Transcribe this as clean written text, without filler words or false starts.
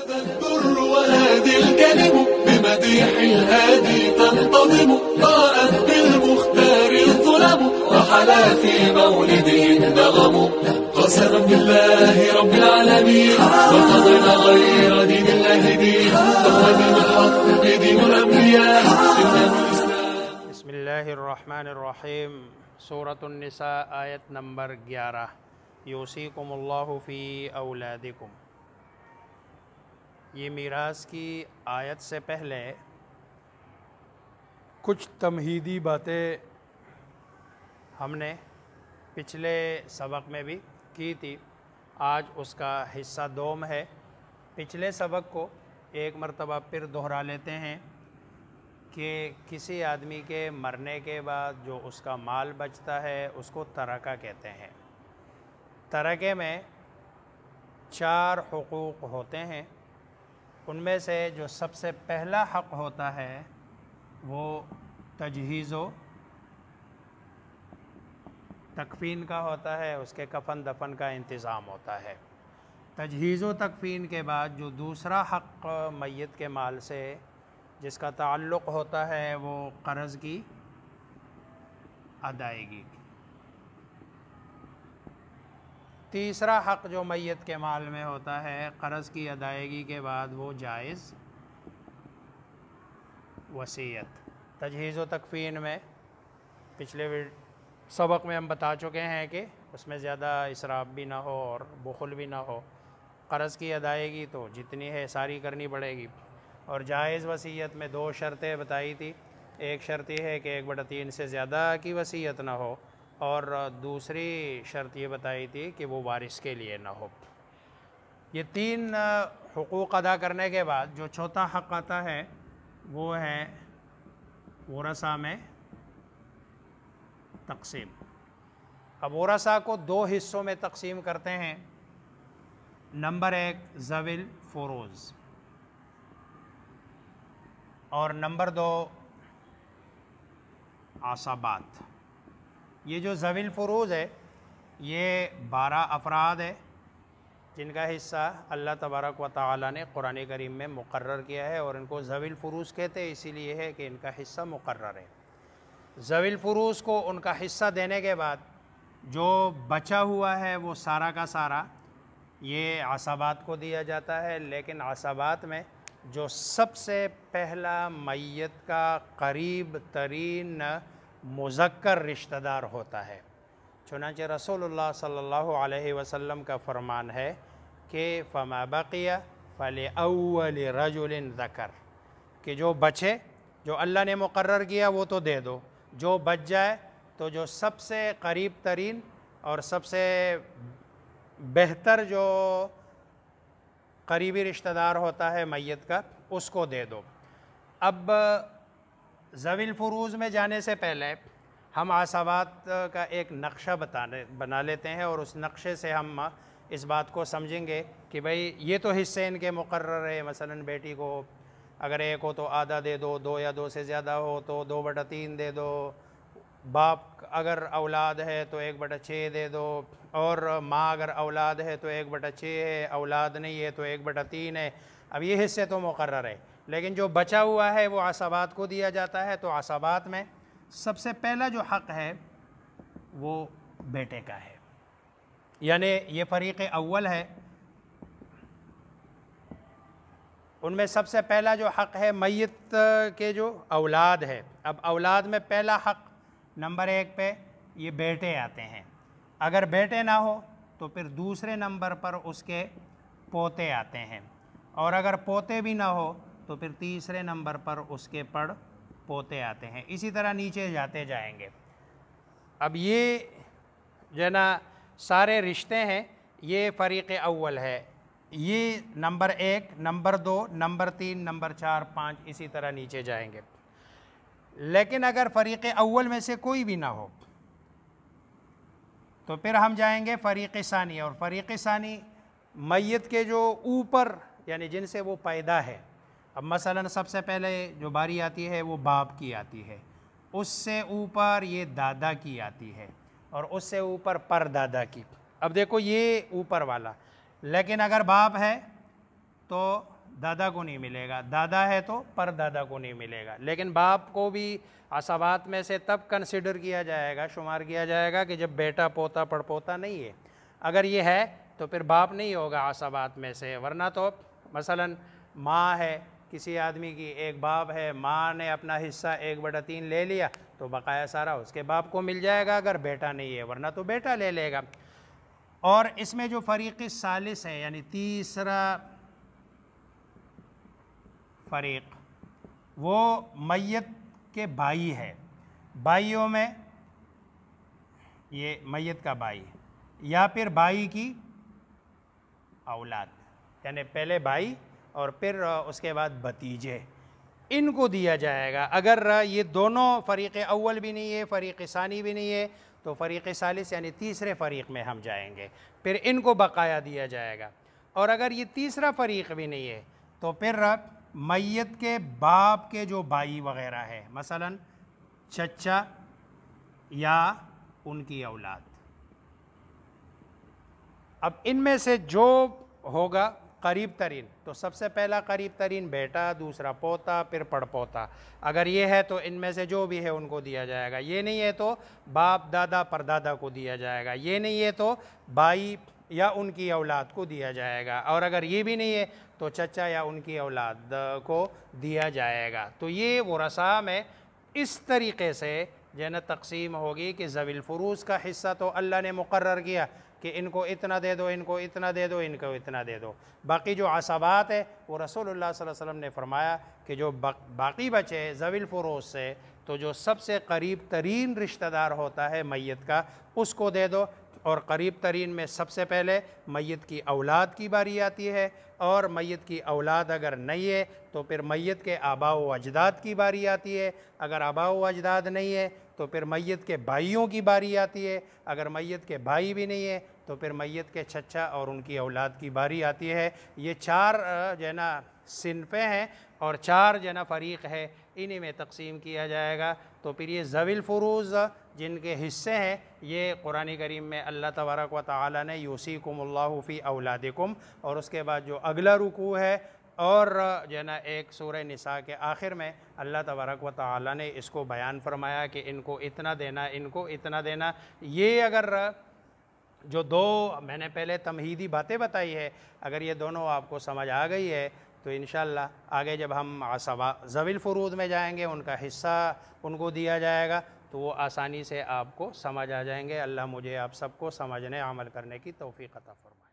Al Durr وهذه الكلم بمديح الهادي تنتظم ضاءت بالمختار الظلم وحلا في مولده النغم قسما بالله رب العالمين وقضينا غير دين الله دين فهو دين الحق بدين الأنبياء إنه الإسلام. بسم الله الرحمن الرحیم. سورة النساء آیت نمبر 11. یوصیکم اللہ فی اولادکم. یہ میراث کی آیت سے پہلے کچھ تمہیدی باتیں ہم نے پچھلے سبق میں بھی کی تھی. آج اس کا حصہ دوم ہے. پچھلے سبق کو ایک مرتبہ پھر دہرا لیتے ہیں کہ کسی آدمی کے مرنے کے بعد جو اس کا مال بچتا ہے اس کو ترکہ کہتے ہیں. ترکے میں 4 حقوق ہوتے ہیں. ان میں سے جو سب سے پہلا حق ہوتا ہے وہ تجہیز و تکفین کا ہوتا ہے. اس کے کفن دفن کا انتظام ہوتا ہے. تجہیز و تکفین کے بعد جو دوسرا حق میت کے مال سے جس کا تعلق ہوتا ہے وہ قرض کی ادائیگی. تیسرا حق جو میت کے مال میں ہوتا ہے قرض کی ادائیگی کے بعد وہ جائز وصیت. تجہیز و تکفین میں پچھلے سبق میں ہم بتا چکے ہیں کہ اس میں زیادہ اسراف بھی نہ ہو اور بخل بھی نہ ہو. قرض کی ادائیگی تو جتنی ہے ساری کرنی پڑے گی. اور جائز وصیت میں 2 شرطیں بتائی تھی. ایک شرط یہ ہے کہ 1/3 سے زیادہ کی وصیت نہ ہو اور دوسری شرط یہ بتائی تھی کہ وہ وارث کے لیے نہ ہو. یہ 3 حقوق ادا کرنے کے بعد جو چوتھا حق آتا ہے وہ ہے ورثہ میں تقسیم. اب ورثہ کو 2 حصوں میں تقسیم کرتے ہیں. نمبر 1 ذوی الفروض اور نمبر 2 عصبات. یہ جو ذوی الفروض ہے یہ 12 افراد ہے جن کا حصہ اللہ تبارک و تعالی نے قرآن کریم میں مقرر کیا ہے اور ان کو ذوی الفروض کہتے ہیں اسی لیے ہے کہ ان کا حصہ مقرر ہے. ذوی الفروض کو ان کا حصہ دینے کے بعد جو بچا ہوا ہے وہ سارا کا سارا یہ عصبات کو دیا جاتا ہے. لیکن عصبات میں جو سب سے پہلا میت کا قریب ترین مذکر رشتہ دار ہوتا ہے. چنانچہ رسول اللہ صلی اللہ علیہ وسلم کا فرمان ہے کہ فما بقی فلأول رجل ذکر، کہ جو بچے جو اللہ نے مقرر کیا وہ تو دے دو، جو بچ جائے تو جو سب سے قریب ترین اور سب سے بہتر جو قریبی رشتہ دار ہوتا ہے میت کا اس کو دے دو. اب ذوی الفروض میں جانے سے پہلے ہم عصبات کا ایک نقشہ بنا لیتے ہیں اور اس نقشے سے ہم اس بات کو سمجھیں گے کہ بھئی یہ تو حصے ان کے مقرر ہے. مثلا بیٹی کو اگر 1 ہو تو آدھا دے دو، 2 یا 2 سے زیادہ ہو تو 2/3 دے دو. باپ اگر اولاد ہے تو 1/6 دے دو اور ماں اگر اولاد ہے تو 1/6 ہے. اولاد نہیں ہے تو 1/3 ہے. اب یہ حصے تو مقرر ہے لیکن جو بچا ہوا ہے وہ عصبات کو دیا جاتا ہے. تو عصبات میں سب سے پہلا جو حق ہے وہ بیٹے کا ہے، یعنی یہ فریق اول ہے. ان میں سب سے پہلا جو حق ہے میت کے جو اولاد ہے. اب اولاد میں پہلا حق نمبر 1 پہ یہ بیٹے آتے ہیں. اگر بیٹے نہ ہو تو پھر دوسرے نمبر پر اس کے پوتے آتے ہیں اور اگر پوتے بھی نہ ہو تو پھر تیسرے نمبر پر اس کے پڑ پوتے آتے ہیں. اسی طرح نیچے جاتے جائیں گے. اب یہ جو نا سارے رشتے ہیں یہ فریق اول ہے. یہ نمبر 1 نمبر 2 نمبر 3 نمبر 4 5 اسی طرح نیچے جائیں گے. لیکن اگر فریق اول میں سے کوئی بھی نہ ہو تو پھر ہم جائیں گے فریق ثانی. اور فریق ثانی میت کے جو اوپر یعنی جن سے وہ پیدا ہے. اب مثلا سب سے پہلے جو باری آتی ہے وہ باپ کی آتی ہے، اس سے اوپر یہ دادا کی آتی ہے اور اس سے اوپر پر دادا کی. اب دیکھو یہ اوپر والا، لیکن اگر باپ ہے تو دادا کو نہیں ملے گا، دادا ہے تو پر دادا کو نہیں ملے گا۔ لیکن باپ کو بھی عصبات میں سے تب کنسیڈر کیا جائے گا، شمار کیا جائے گا کہ جب بیٹا پوتا پڑپوتا نہیں ہے۔ اگر یہ ہے تو پھر باپ نہیں ہوگا عصبات میں سے، ورنہ تو مثلا ماں ہے کسی آدمی کی، ایک باپ ہے، ماں نے اپنا حصہ 1/3 لے لیا تو بقایا سارا اس کے باپ کو مل جائے گا اگر بیٹا نہیں ہے، ورنہ تو بیٹا لے لے گا۔ اور اس میں جو فریق ثالث ہے یعنی تیسرا فریق، وہ میت کے بھائی ہے۔ بھائیوں میں یہ میت کا بھائی یا پھر بھائی کی اولاد، یعنی پہلے بھائی اور پھر اس کے بعد بھتیجے، ان کو دیا جائے گا۔ اگر یہ دونوں فریق اول بھی نہیں ہے، فریق ثانی بھی نہیں ہے، تو فریق ثالث یعنی تیسرے فریق میں ہم جائیں گے، پھر ان کو بقایا دیا جائے گا۔ اور اگر یہ تیسرا فریق بھی نہیں ہے تو پھر میت کے باپ کے جو بھائی وغیرہ ہے، مثلا چچا یا ان کی اولاد، اب ان میں سے جو ہوگا قریب ترین، تو سب سے پہلا قریب ترین بیٹا، دوسرا پوتا، پھر پڑپوتا۔ اگر یہ ہے تو ان میں سے جو بھی ہے ان کو دیا جائے گا، یہ نہیں ہے تو باپ دادا پردادا کو دیا جائے گا، یہ نہیں ہے تو بھائی یا ان کی اولاد کو دیا جائے گا، اور اگر یہ بھی نہیں ہے تو چچا یا ان کی اولاد کو دیا جائے گا۔ تو یہ ورثاء میں اس طریقے سے جو ہے نا تقسیم ہوگی کہ ذوی الفروض کا حصہ تو اللہ نے مقرر کیا کہ ان کو اتنا دے دو، ان کو اتنا دے دو، ان کو اتنا دے دو۔ باقی جو عصبات ہے وہ رسول اللہ صلی اللہ علیہ وسلم نے فرمایا کہ جو باقی بچے ذوی الفروض سے، تو جو سب سے قریب ترین رشتہ دار ہوتا ہے میت کا، اس کو دے دو۔ اور قریب ترین میں سب سے پہلے میت کی اولاد کی باری آتی ہے، اور میت کی اولاد اگر نہیں ہے تو پھر میت کے آباء و اجداد کی باری آتی ہے، اگر آباء و اجداد نہیں ہے تو پھر میت کے بھائیوں کی باری آتی ہے، اگر میت کے بھائی بھی نہیں ہے تو پھر میت کے چچا اور ان کی اولاد کی باری آتی ہے۔ یہ 4 جو ہے نا صنفیں ہیں اور 4 جو ہے نا فریق ہے، انہی میں تقسیم کیا جائے گا۔ تو پھر یہ ذوی الفروض جن کے حصے ہیں، یہ قرآن کریم میں اللہ تبارک و تعالی نے یوصیکم اللہ فی اولادکم، اور اس کے بعد جو اگلا رکوع ہے اور جو ہے نا ایک سورہ نساء کے آخر میں اللہ تبارک و تعالی نے اس کو بیان فرمایا کہ ان کو اتنا دینا، ان کو اتنا دینا۔ یہ اگر جو 2 میں نے پہلے تمہیدی باتیں بتائی ہے، اگر یہ دونوں آپ کو سمجھ آ گئی ہے تو انشاءاللہ آگے جب ہم ذوی الفروض میں جائیں گے، ان کا حصہ ان کو دیا جائے گا تو وہ آسانی سے آپ کو سمجھ آ جائیں گے۔ اللہ مجھے آپ سب کو سمجھنے عمل کرنے کی توفیق عطا فرمائے۔